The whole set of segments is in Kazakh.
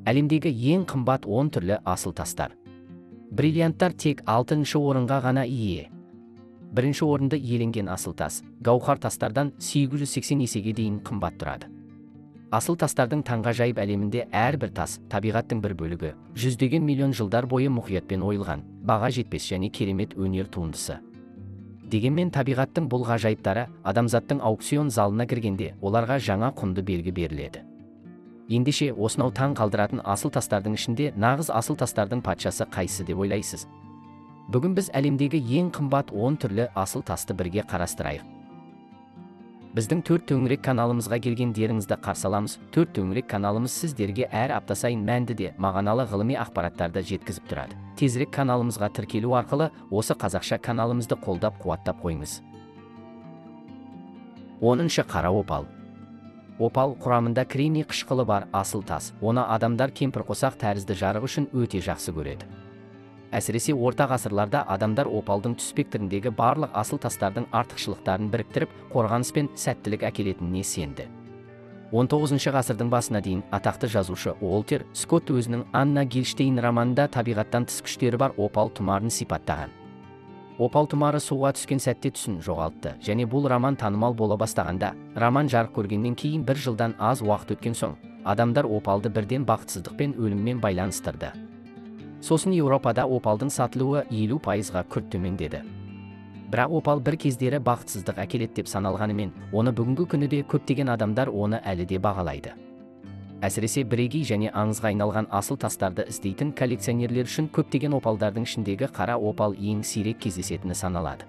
Әлемдегі ең қымбат 10 түрлі асыл тастар. Бриллианттар тек 6-шы орынға ғана ие. Бірінші орынды иеленген асыл тас гаухар тастардан 880 есеге дейін қымбат тұрады. Асыл тастардың таңғажайып әлемінде әрбір тас табиғаттың бір бөлігі, жүздеген миллион жылдар бойы мұқиятпен ойылған, баға жетпес және керемет өнер туындысы. Дегенмен табиғаттың бұл ғажайыптары адамзаттың аукцион залына кіргенде оларға жаңа құнды белгі беріледі. Ендеше осынау таң қалдыратын асыл тастардың ішінде нағыз асыл тастардың патшасы қайсы деп ойлайсыз? Бүгін біз әлемдегі ең қымбат 10 түрлі асыл тасты бірге қарастырайық. Біздің төрт төңірек каналымызға келгендеріңізді қарсы аламыз. Төрт төңірек каналымыз сіздерге әр апта сайын мәнді де мағыналы ғылыми ақпараттарды жеткізіп тұрады. Тезірек каналымызға тіркелу арқылы осы қазақша каналымызды қолдап қуаттап қойыңыз. 10-шы қара опал. Опал құрамында кремний қышқылы бар асыл тас. Оны адамдар кемпірқосақ тәрізді жарық үшін өте жақсы көреді. Әсіресе орта ғасырларда адамдар опалдың түс спектріндегі барлық асыл тастардың артықшылықтарын біріктіріп, қорғаныс пен сәттілік әкелетініне сенді. 19 ғасырдың басына дейін атақты жазушы Уолтер Скотт өзінің Анна Гильштейн романында табиғаттан тыс күштері бар опал тұмарын сипаттаған. Опал тұмары суға түскен сәтте түсін жоғалтты және бұл роман танымал бола бастағанда, роман жарық көргеннен кейін бір жылдан аз уақыт өткен соң, адамдар опалды бірден бақытсыздық пен өліммен байланыстырды. Сосын Еуропада опалдың сатылуы 50%-ға күрт төмендеді. Бірақ опал бір кездері бақытсыздық әкеледі деп саналғанымен, оны бүгінгі күні де көптеген адамдар оны әлі де бағалайды. Әсіресе бірегей және аңызға айналған асыл тастарды іздейтін коллекционерлер үшін көптеген опалдардың ішіндегі қара опал ең сирек кездесетіні саналады.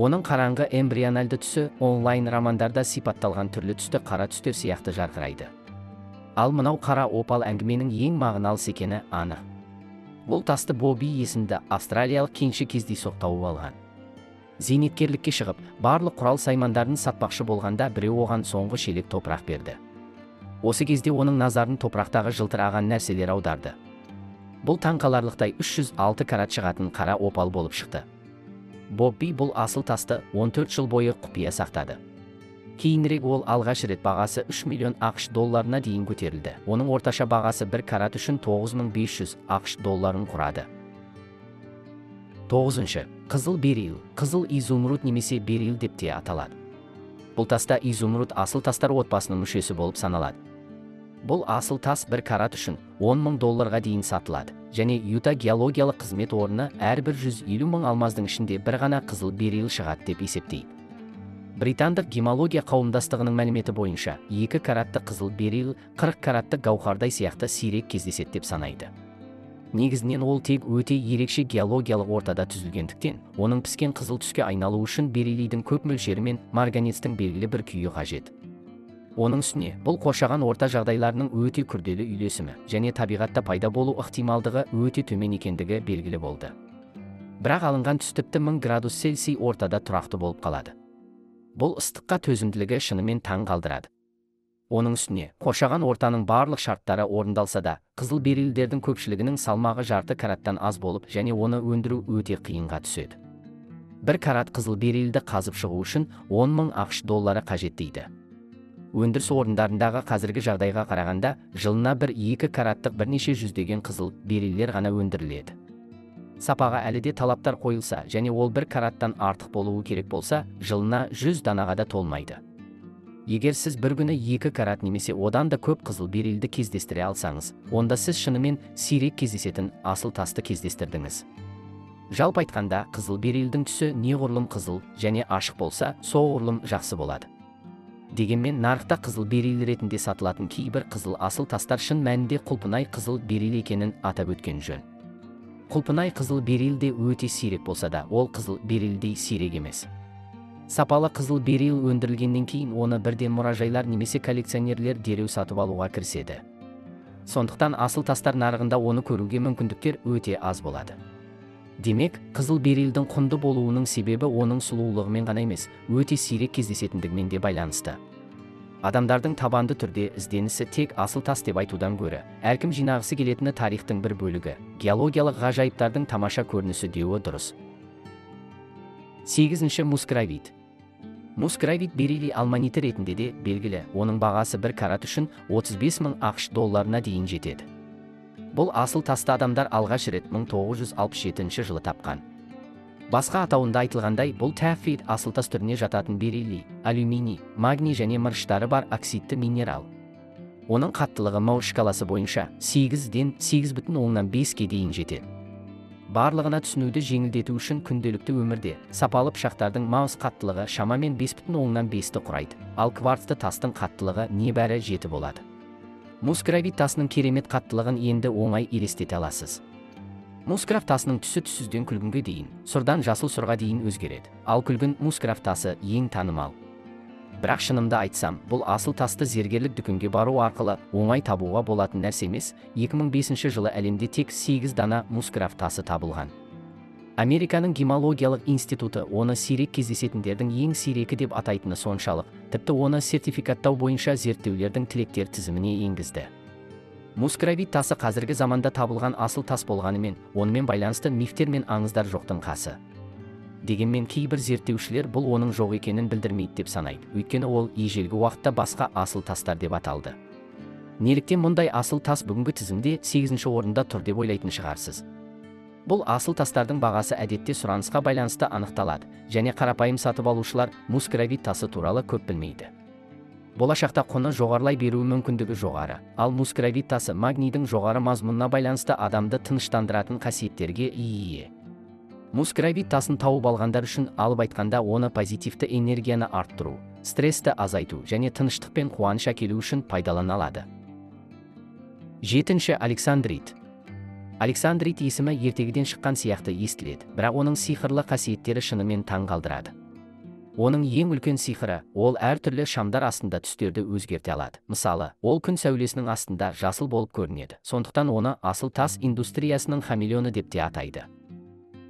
Оның қараңғы эмбриональды түсі онлайн романдарда сипатталған түрлі түсті қара түстер сияқты жарқырайды. Ал мынау қара опал әңгіменің ең мағыналы екені анық. Бұл тасты Бобби есімді австралиялық кенші кездейсоқ тауып алған. Зейнеткерлікке шығып, барлық құрал саймандарын сатпақшы болғанда біреу оған соңғы шелек топырақ берді. Осы кезде оның назарын топырақтағы жылтыраған нәрселер аударды. Бұл таңқаларлықтай 306 карат шығатын қара опал болып шықты. Бобби бұл асыл тасты 14 жыл бойы құпия сақтады. Кейінірек ол алғаш рет бағасы 3 миллион ақш долларына дейін көтерілді. Оның орташа бағасы 1 карат үшін 9500 ақш долларын құрады. 9-шы. Қызыл берил. Қызыл изумруд немесе берил деп те аталады. Бұл таста изумруд асыл тастар отбасының мүшесі болып саналады. Бұл асыл тас 1 карат үшін 10 мың долларға дейін сатылады. Және Юта геологиялық қызмет орны әрбір 150 мың алмаздың ішінде бір ғана қызыл берил шығады деп есептейді. Британдық гемология қауымдастығының мәліметі бойынша 2 каратты қызыл берил 40 каратты гаухардай сияқты сирек кездеседі деп санайды. Негізінен ол тек өте ерекше геологиялық ортада түзілгендіктен, оның піскен қызыл түске айналу үшін бериллийдің көп мөлшері мен марганецтің белгілі бір күйі қажет. Оның үстіне, бұл қоршаған орта жағдайларының өте күрделі үйлесімі және табиғатта пайда болу ықтималдығы өте төмен екендігі белгілі болды. Бірақ алынған түс тіпті 1000 градус Цельсий ортада тұрақты болып қалады. Бұл ыстыққа төзімділігі шынымен таң қалдырады. Оның үстіне, қоршаған ортаның барлық шарттары орындалса да, қызыл берилдердің көпшілігінің салмағы жарты караттан аз болып, және оны өндіру өте қиынға түседі. 1 карат қызыл берилді қазып шығу үшін 10 мың ақш доллары қажет дейді. Өндіріс орындарындағы қазіргі жағдайға қарағанда, жылына 1-2 караттық бірнеше жүздеген қызыл бериллер ғана өндіріледі. Сапаға әлі де талаптар қойылса, және ол 1 караттан артық болуы керек болса, жылына 100 данаға да толмайды. Егер сіз бір күні 2 карат немесе одан да көп қызыл берилді кездестіре алсаңыз, онда сіз шынымен сирек кездесетін асыл тасты кездестірдіңіз. Жалпы айтқанда, қызыл берилдің түсі неғұрлым қызыл және ашық болса, соғұрлым жақсы болады. Дегенмен нарықта қызыл берил ретінде сатылатын кейбір қызыл асыл тастар шын мәнінде құлпынай қызыл берил екенін атап өткен жөн. Құлпынай қызыл берил де өте сирек болса да, ол қызыл берилдей сирек емес. Сапалы қызыл берил өндірілгеннен кейін оны бірден мұражайлар немесе коллекционерлер дереу сатып алуға кіріседі. Сондықтан асыл тастар нарығында оны көруге мүмкіндіктер өте аз болады. Демек, қызыл берилдің құнды болуының себебі оның сұлулығымен ғана емес, өте сирек кездесетіндігімен де байланысты. Адамдардың табанды түрде ізденісі тек асыл тас деп айтудан гөрі, әркім жинағысы келетіні тарихтың бір бөлігі, геологиялық ғажайыптардың тамаша көрінісі деуі дұрыс. 8-ші мускравит. Мускравит бериллий алманиті ретінде де белгілі, оның бағасы 1 карат үшін 35 мың ақш долларына дейін жетеді. Бұл асыл тасты адамдар алғаш рет 1967 жылы тапқан. Басқа атауында айтылғандай, бұл тәффит асыл тас түріне жататын бериллий, алюминий, магний және мырыштары бар оксидті минерал. Оның қаттылығы МО шкаласы бойынша 8-ден 8,5-ге дейін жетеді. Барлығына түсінуді жеңілдету үшін күнделікті өмірде сапалы пышақтардың МО қаттылығы шамамен 5,5-ті құрайды, ал кварцты тастың қаттылығы небәрі 7 болады. Мускравит тасының керемет қаттылығын енді оңай елестете аласыз. Мускраф тасының түсі түссізден күлгінге дейін, сұрдан жасыл сұрға дейін өзгереді, ал күлгін мускраф тасы ең танымал. Бірақ шынымды айтсам, бұл асыл тасты зергерлік дүкенге бару арқылы оңай табуға болатын нәрсе емес. 2005 жылы әлемде тек 8 дана мускраф тасы табылған. Американың гемологиялық институты оны сирек кездесетіндердің ең сирекі деп атайтыны соншалық, тіпті оны сертификаттау бойынша зерттеулердің тілектер тізіміне енгізді. Мускравит тасы қазіргі заманда табылған асыл тас болғанымен, онымен байланысты мифтер мен аңыздар жоқтың қасы. Дегенмен кейбір зерттеушілер бұл оның жоқ екенін білдірмейді деп санайды, өйткені ол ежелгі уақытта басқа асыл тастар деп аталды. Неліктен мұндай асыл тас бүгінгі тізімде 8-ші орында тұр деп ойлайтын шығарсыз. Бұл асыл тастардың бағасы әдетте сұранысқа байланысты анықталады, және қарапайым сатып алушылар мускравит тасы туралы көп білмейді. Болашақта құны жоғарылай беруі мүмкіндігі жоғары, ал мускравит тасы магнийдің жоғары мазмұнына байланысты адамды тыныштандыратын қасиеттерге ие. Мускравит тасын тауып алғандар үшін алып айтқанда оны позитивті энергияны арттыру, стрессті азайту және тыныштық пен қуаныш әкелу үшін пайдаланылады. 7. Александрит. Александрит есімі ертегіден шыққан сияқты естіледі, бірақ оның сиқырлы қасиеттері шынымен таң қалдырады. Оның ең үлкен сиқыры, ол әртүрлі шамдар астында түстерді өзгерте алады. Мысалы, ол күн сәулесінің астында жасыл болып көрінеді. Сондықтан оны асыл тас индустриясының хамелеоны деп те атайды.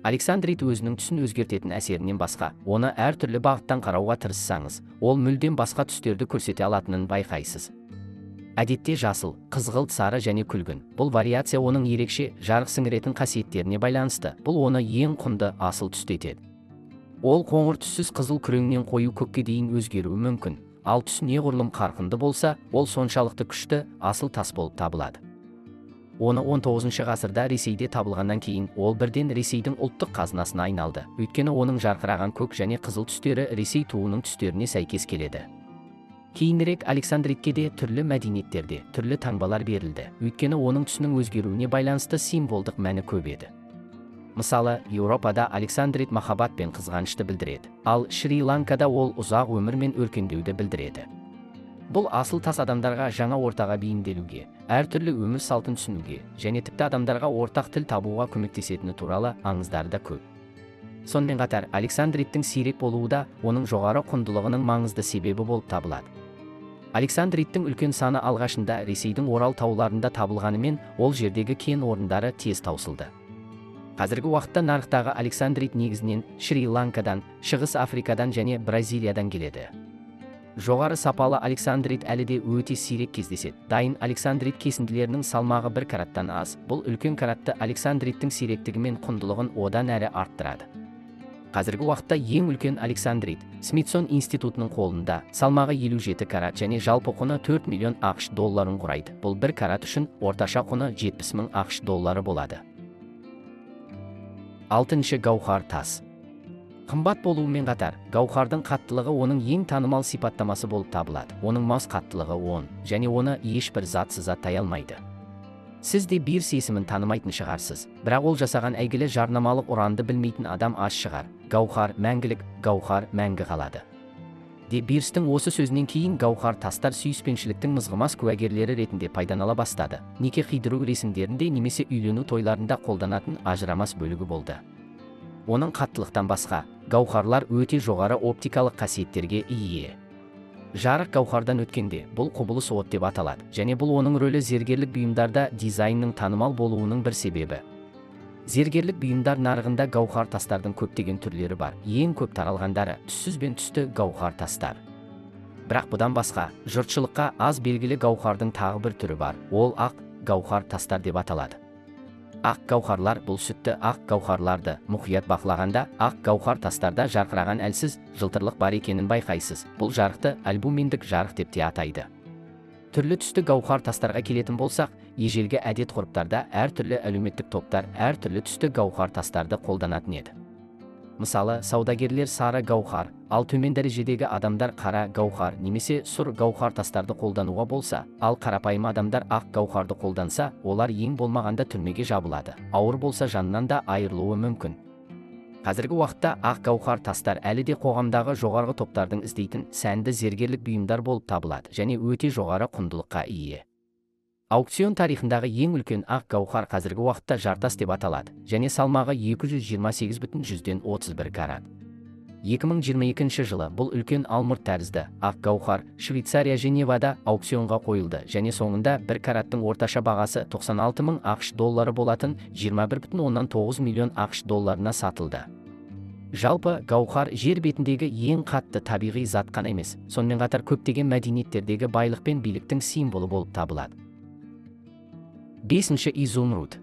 Александрит өзінің түсін өзгертетін әсерінен басқа, оны әртүрлі бағыттан қарауға тырыссаңыз, ол мүлдем басқа түстерді көрсете алатынын байқайсыз. Әдетте жасыл, қызғылт, сары және күлгін. Бұл вариация оның ерекше жарық сіңіретін қасиеттеріне байланысты. Бұл оны ең құнды асыл түсті етеді. Ол қоңыр түссіз қызыл күреңнен қою көкке дейін өзгеруі мүмкін. Ал түс неғұрлым қарқынды болса, ол соншалықты күшті асыл тас болып табылады. Оны 19 ғасырда Ресейде табылғаннан кейін ол бірден Ресейдің ұлттық қазынасына айналды. Өйткені оның жарқыраған көк және қызыл түстері Ресей туының түстеріне сәйкес келеді. Кейінірек Александритке де түрлі мәдениеттерде түрлі таңбалар берілді. Өйткені оның түсінің өзгеруіне байланысты символдық мәні көп еді. Мысалы, Еуропада Александрит махаббат пен қызғанышты білдіреді, ал Шри-Ланкада ол ұзақ өмір мен өркендеуді білдіреді. Бұл асыл тас адамдарға жаңа ортаға бейімделуге, әртүрлі өмір салтын түсінуге және тіпті адамдарға ортақ тіл табуға көмектесетіні туралы аңыздар да көп. Сонымен қатар, Александриттің сирек болуы да оның жоғары құндылығының маңызды себебі болып табылады. Александриттің үлкен саны алғашында Ресейдің Орал тауларында табылғанымен, ол жердегі кен орындары тез таусылды. Қазіргі уақытта нарықтағы Александрит негізінен Шри-Ланкадан, Шығыс Африкадан және Бразилиядан келеді. Жоғары сапалы Александрит әлі де өте сирек кездеседі. Дайын Александрит кесінділерінің салмағы 1 караттан аз. Бұл үлкен каратты Александриттің сиректігі мен құндылығын одан әрі арттырады. Қазіргі уақытта ең үлкен Александрит Смитсон институтының қолында, салмағы 57 карат және жалпы құны 4 миллион ақш долларын құрайды. Бұл 1 карат үшін орташа құны 70 мың ақш доллары болады. 6. Гаухар тас. Қымбат болуымен қатар, гаухардың қаттылығы оның ең танымал сипаттамасы болып табылады. Оның мас қаттылығы 10, және оны ешбір зат сызаттай алмайды. Сіз де Бирс есімін танымайтын шығарсыз, бірақ ол жасаған әйгілі жарнамалық ұранды білмейтін адам аз шығар. Гаухар мәңгілік, гаухар мәңгі қалады. Де Бирстің осы сөзінен кейін гаухар тастар сүйіспеншіліктің мызғымас куәгерлері ретінде пайдаланыла бастады. Неке қидыру рәсімдерінде немесе үйлену тойларында қолданатын ажырамас бөлігі болды. Оның қаттылықтан басқа, гаухарлар өте жоғары оптикалық қасиеттерге ие. Жарық гаухардан өткенде, бұл құбылыс от деп аталады, және бұл оның рөлі зергерлік бұйымдарда дизайнның танымал болуының бір себебі. Зергерлік бұйымдар нарығында гаухар тастардың көптеген түрлері бар. Ең көп таралғандары түссіз бен түсті гаухар тастар. Бірақ бұдан басқа, жұртшылыққа аз белгілі гаухардың тағы бір түрі бар. Ол ақ гаухар тастар деп аталады. Ақ гаухарлар бұл сүтті ақ гаухарларды мұқият бақылағанда, ақ гаухар тастарда жарқыраған әлсіз жылтырлық бар екенін байқайсыз. Бұл жарықты альбуминдік жарық деп те атайды. Түрлі түсті гаухар тастарға келетін болсақ, ежелгі әдет-ғұрыптарда әртүрлі әлеуметтік топтар әртүрлі түсті гауһар тастарды қолданатын еді. Мысалы, саудагерлер сары гауһар, ал төмен дәрежедегі адамдар қара гауһар немесе сұр гауһар тастарды қолдануға болса, ал қарапайым адамдар ақ гауһарды қолданса, олар ең болмағанда түрмеге жабылады. Ауыр болса жанынан да айырылуы мүмкін. Қазіргі уақытта ақ гауһар тастар әлі де қоғамдағы жоғарғы топтардың іздейтін сәнді зергерлік бұйымдар болып табылады және өте жоғары құндылыққа ие. Аукцион тарихындағы ең үлкен ақ гауһар қазіргі уақытта жартас деп аталады және салмағы 228,31 карат. 2022 жылы бұл үлкен алмұрт тәрізді ақ гауһар Швейцария Женевада аукционға қойылды және соңында 1 караттың орташа бағасы 96.000 ақш доллары болатын 21,9 миллион ақш долларына сатылды. Жалпы гауһар жер бетіндегі ең қатты табиғи зат қана емес, сонымен қатар көптеген мәдениеттердегі байлық пен биліктің символы болып табылады. 5. изумруд.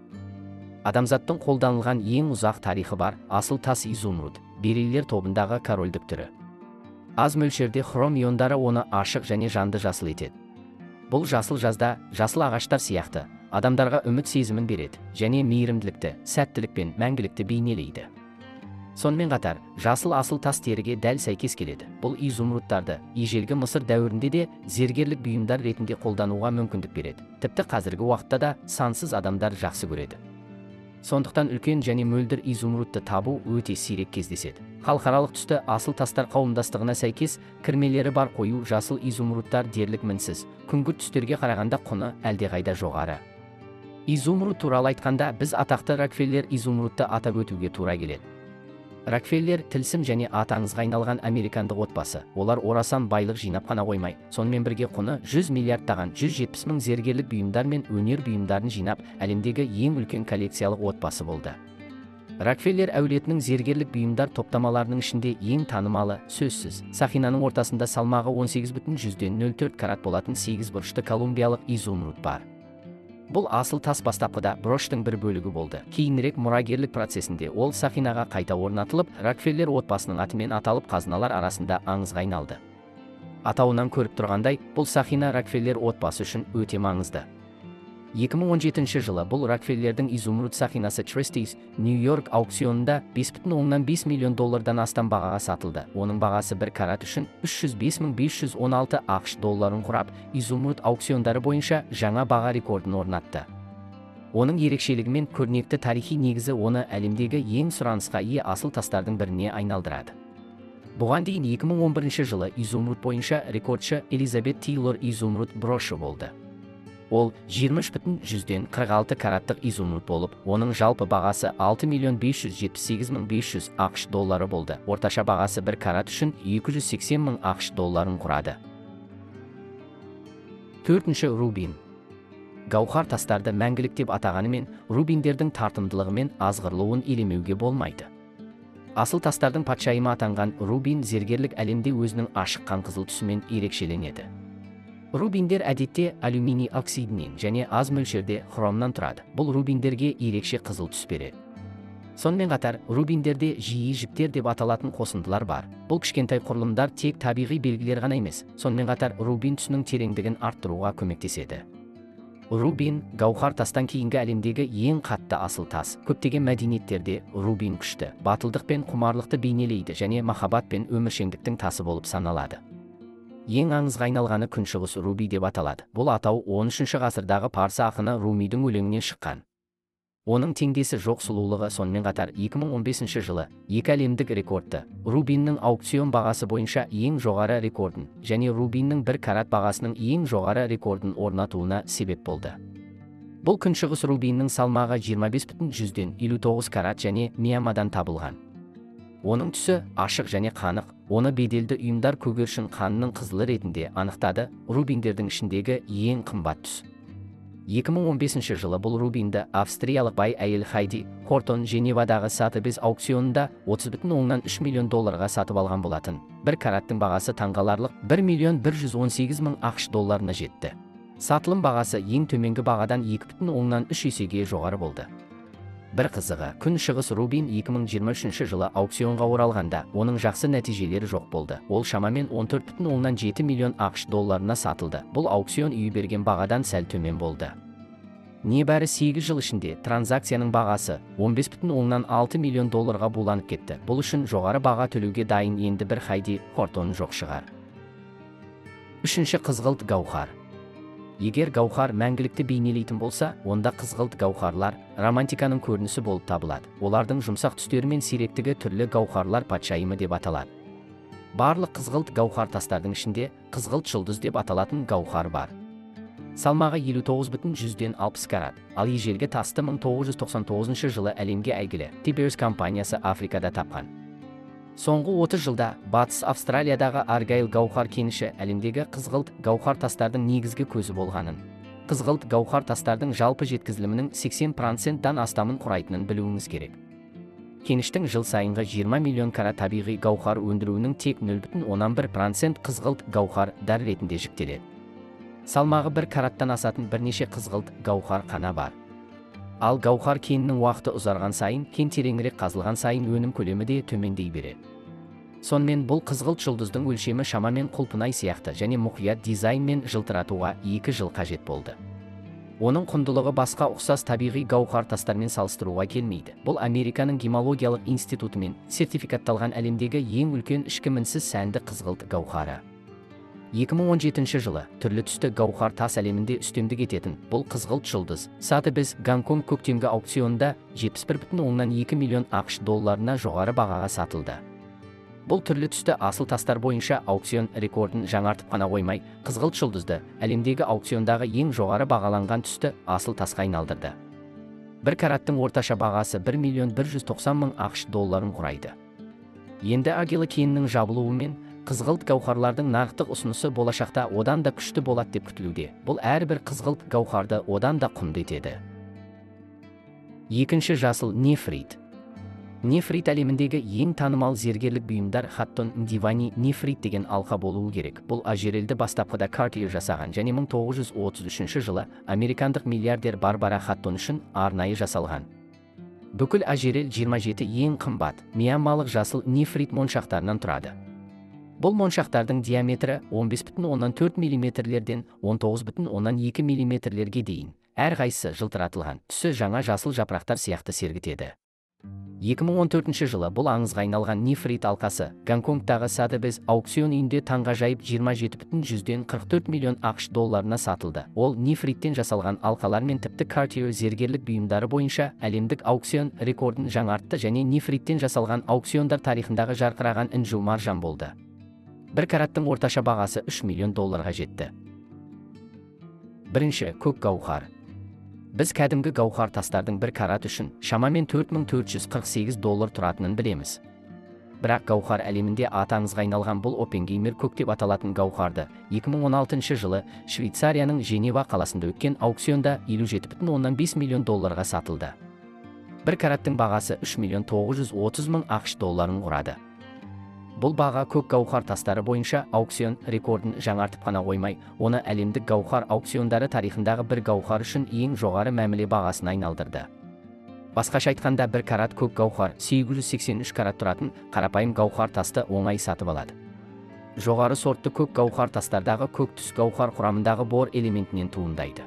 Адамзаттың қолданылған ең ұзақ тарихы бар асыл тас изумруд, бериллер тобындағы корольдік түрі. Аз мөлшерде хром иондары оны ашық және жанды жасыл етеді. Бұл жасыл жазда, жасыл ағаштар сияқты, адамдарға үміт сезімін береді және мейірімділікті, сәттілік пен мәңгілікті бейнелейді. Сонымен қатар, жасыл асыл тас теріге дәл сәйкес келеді. Бұл изумрудтарды ежелгі Мысыр дәуірінде де зергерлік бұйымдар ретінде қолдануға мүмкіндік береді. Тіпті қазіргі уақытта да сансыз адамдар жақсы көреді. Сондықтан үлкен және мөлдір изумрудты табу өте сирек кездеседі. Халықаралық түсті асыл тастар қауымдастығына сәйкес, кірмелері бар қою жасыл изумрудтар дерлік мінсіз, күңгірт түстерге қарағанда құны әлдеқайда жоғары. Изумруд туралы айтқанда біз атақты Рокфеллер изумрудты атап өтуге тура келеді. Рокфеллер тілсім және аты аңызға айналған американдық отбасы. Олар орасан байлық жинап қана қоймай, сонымен бірге құны 100 миллиардтаған 170 мың зергерлік бұйымдар мен өнер бұйымдарын жинап, әлемдегі ең үлкен коллекциялық отбасы болды. Рокфеллер әулетінің зергерлік бұйымдар топтамаларының ішінде ең танымалы, сөзсіз, сақинаның ортасында салмағы 18,04 карат болатын 8 бұрышты колумбиялық изумруд бар. Бұл асыл тас бастапқыда броштың бір бөлігі болды. Кейінірек мұрагерлік процесінде ол сақинаға қайта орнатылып, Рокфеллер отбасының атымен аталып қазыналар арасында аңызға айналды. Атауынан көріп тұрғандай, бұл сақина Рокфеллер отбасы үшін өте маңызды. 2017 жылы бұл Рокфеллердің изумруд сақинасы Christie's Нью-Йорк аукционында 5,5 миллион доллардан астам бағаға сатылды. Оның бағасы 1 карат үшін 305,516 ақш долларын құрап, изумруд аукциондары бойынша жаңа баға рекордын орнатты. Оның ерекшелігі мен көрнекті тарихи негізі оны әлемдегі ең сұранысқа ие асыл тастардың біріне айналдырады. Бұған дейін 2011 жылы изумруд бойынша рекордшы Элизабет Тейлор изумруд брошы болды. Ол 23,46 караттық изумруд болып, оның жалпы бағасы 6,578,500 ақш доллары болды. Орташа бағасы 1 карат үшін 280,000 ақш долларын құрады. 4. рубин. Гауһар тастарды мәңгілік деп атағанымен, рубиндердің тартымдылығы мен азғырлауын елемеуге болмайды. Асыл тастардың патшайымы атанған рубин зергерлік әлемде өзінің ашық қанқызыл түсімен ерекшеленеді. Рубиндер әдетте алюминий оксидінен және аз мөлшерде хромнан тұрады. Бұл рубиндерге ерекше қызыл түс береді. Сонымен қатар, рубиндерде жиі жіптер деп аталатын қосындылар бар. Бұл кішкентай құрылымдар тек табиғи белгілер ғана емес, сонымен қатар рубин түсінің тереңдігін арттыруға көмектеседі. Рубин, гауһар тастан кейінгі әлемдегі ең қатты асыл тас. Көптеген мәдениеттерде рубин күшті, батылдық пен құмарлықты бейнелейді және махаббат пен өміршеңдіктің тасы болып саналады. Ең аңызға айналғаны күншығыс руби деп аталады. Бұл атау 13 ғасырдағы парсы ақыны Румидің өлеңінен шыққан. Оның теңдесі жоқ сұлулығы, сонымен қатар 2015 жылы екі әлемдік рекордты, рубиннің аукцион бағасы бойынша ең жоғары рекордын және рубиннің 1 карат бағасының ең жоғары рекордын орнатуына себеп болды. Бұл күншығыс рубиннің салмағы 25,59 карат және Миямадан табылған. Оның түсі ашық және қанық, оны беделді ұйымдар көгершін қанының қызылы ретінде анықтады. Рубиндердің ішіндегі ең қымбат түс. 2015 жылы бұл рубинді австриялық бай әйел Хайди Хортон Женевадағы Сатебез аукционында 30,3 миллион долларға сатып алған болатын. 1 караттың бағасы таңғаларлық 1,118,000 ақш долларына жетті. Сатылым бағасы ең төменгі бағадан 2,3 есеге жоғары болды. Бір қызығы, күншығыс рубин 2023 жылы аукционға оралғанда, оның жақсы нәтижелері жоқ болды. Ол шамамен 14,7 миллион ақш долларына сатылды. Бұл аукцион үйі берген бағадан сәл төмен болды. Небәрі 8 жыл ішінде транзакцияның бағасы 15,6 миллион долларға буланып кетті. Бұл үшін жоғары баға төлеуге дайын енді бір Хайди Хортон жоқ шығар. Үшінші, қызғылт гауһар. Егер гауһар мәңгілікті бейнелейтін болса, онда қызғылт гауһарлар романтиканың көрінісі болып табылады. Олардың жұмсақ түстері мен сиректігі түрлі гауһарлар патшайымы деп аталады. Барлық қызғылт гауһар тастардың ішінде қызғылт жұлдыз деп аталатын гауһар бар. Салмағы 59,60 карат, ал ежелгі тасты 1999 жылы әлемге әйгілі De Beers компаниясы Африкада тапқан. Соңғы 30 жылда Батыс Австралиядағы Аргайл гауһар кеніші әлемдегі қызғылт гауһар тастардың негізгі көзі болғанын, қызғылт гауһар тастардың жалпы жеткізілімінің 80%-дан астамын құрайтынын білуіңіз керек. Кеніштің жыл сайынғы 20 миллион карат табиғи гауһар өндіруінің тек 0,1% қызғылт гауһар дар ретінде жіктеледі. Салмағы 1 караттан асатын бірнеше қызғылт гауһар қана бар. Ал гауһар кенінің уақыты ұзарған сайын, кен тереңірек қазылған сайын өнім көлемі де төмендей береді. Сонымен бұл қызғылт жұлдыздың өлшемі шамамен құлпынай сияқты және мұқият дизайнмен жылтыратуға 2 жыл қажет болды. Оның құндылығы басқа ұқсас табиғи гауһар тастармен салыстыруға келмейді. Бұл Американың гемологиялық институтымен сертификатталған әлемдегі ең үлкен ішкі мінсіз сәнді қызғылт гауһары. 2017 жылы түрлі түсті гауһар тас әлемінде үстемдік ететін бұл қызғылт жұлдыз Sotheby's Гонконг көктемгі аукционында 71,2 миллион ақш долларына жоғары бағаға сатылды. Бұл түрлі түсті асыл тастар бойынша аукцион рекордын жаңартып қана қоймай, қызғылт жұлдызды әлемдегі аукциондағы ең жоғары бағаланған түсті асыл тасқа айналдырды. 1 караттың орташа бағасы 1,190,000 ақш долларын құрайды. Енді Агилы кенінің жабылуымен қызғылт гауһарлардың нарықтық ұсынысы болашақта одан да күшті болады деп күтілуде. Бұл әрбір қызғылт гауһарды одан да құнды етеді. Екінші, жасыл нефрит. Нефрит әлеміндегі ең танымал зергерлік бұйымдар Хаттон Мдивани нефрит деген алқа болуы керек. Бұл ажерелді бастапқыда Cartier жасаған және 1933 жылы американдық миллиардер Барбара Хаттон үшін арнайы жасалған. Бүкіл ажерел 27 ең қымбат миямалық жасыл нефрит моншақтарынан тұрады. Бұл моншақтардың диаметрі 15,4 мм-лерден 19,2 мм-лерге дейін. Әрқайсысы жылтыратылған, түсі жаңа жасыл жапырақтар сияқты сергітеді. 2014 жылы бұл аңызға айналған нефрит алқасы Гонконгтағы Sotheby's аукцион үйінде таңғажайып 27,44 миллион ақш долларына сатылды. Ол нефриттен жасалған алқалар мен тіпті Cartier зергерлік бұйымдары бойынша әлемдік аукцион рекордын жаңартты және нефриттен жасалған аукциондар тарихындағы жарқыраған інжу маржан болды. 1 караттың орташа бағасы 3 миллион долларға жетті. Бірінші, көк гауһар. Біз кәдімгі гауһар тастардың 1 карат үшін шамамен 4448 доллар тұратынын білеміз. Бірақ гауһар әлемінде аты аңызға айналған бұл Оппенгеймер көк деп аталатын гауһарды 2016 жылы Швейцарияның Женева қаласында өткен аукционда 57,5 миллион долларға сатылды. 1 караттың бағасы 3,930,000 ақш долларын құрады. Бұл баға көк гауһар тастары бойынша аукцион рекордын жаңартып қана қоймай, оны әлемдік гауһар аукциондары тарихындағы бір гауһар үшін ең жоғары мәміле бағасына айналдырды. Басқаша айтқанда 1 карат көк гауһар 883 карат тұратын қарапайым гауһар тасты оңай сатып алады. Жоғары сортты көк гауһар тастардағы көк түс гауһар құрамындағы бор элементінен туындайды.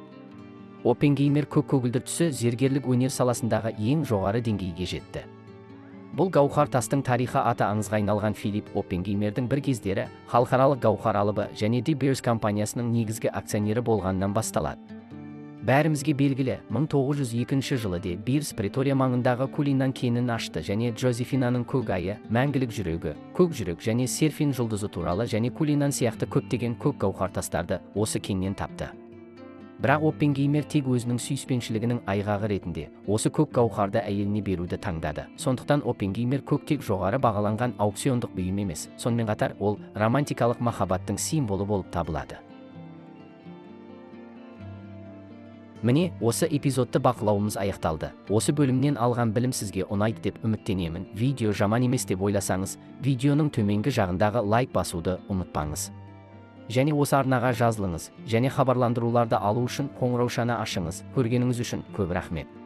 Оппенгеймер көк көгілдір түсі зергерлік өнер саласындағы ең жоғары деңгейге жетті. Бұл гауһар тастың тарихы аты аңызға айналған Филипп Оппенгеймердің бір кездері халықаралық гауһар алыбы және De Beers компаниясының негізгі акционері болғаннан басталады. Бәрімізге белгілі, 1902 жылы De Beers Претория маңындағы Кулинан кенін ашты және Джозефинаның көк айы, мәңгілік жүрегі, көк жүрек және серфин жұлдызы туралы және Кулинан сияқты көптеген көк гауһар тастарды осы кеннен тапты. Бірақ Оппенгеймер тек өзінің сүйіспеншілігінің айғағы ретінде осы көк гауһарды әйеліне беруді таңдады. Сондықтан Оппенгеймер көк тек жоғары бағаланған аукциондық бұйым емес, сонымен қатар ол романтикалық махаббаттың символы болып табылады. Міне, осы эпизодты бақылауымыз аяқталды. Осы бөлімнен алған білім сізге ұнайды деп үміттенемін. Видео жаман емес деп ойласаңыз, видеоның төменгі жағындағы лайк басуды ұмытпаңыз. Және осы арнаға жазылыңыз, және хабарландыруларды алу үшін қоңыраушаны ашыңыз. Көргеніңіз үшін көп рахмет.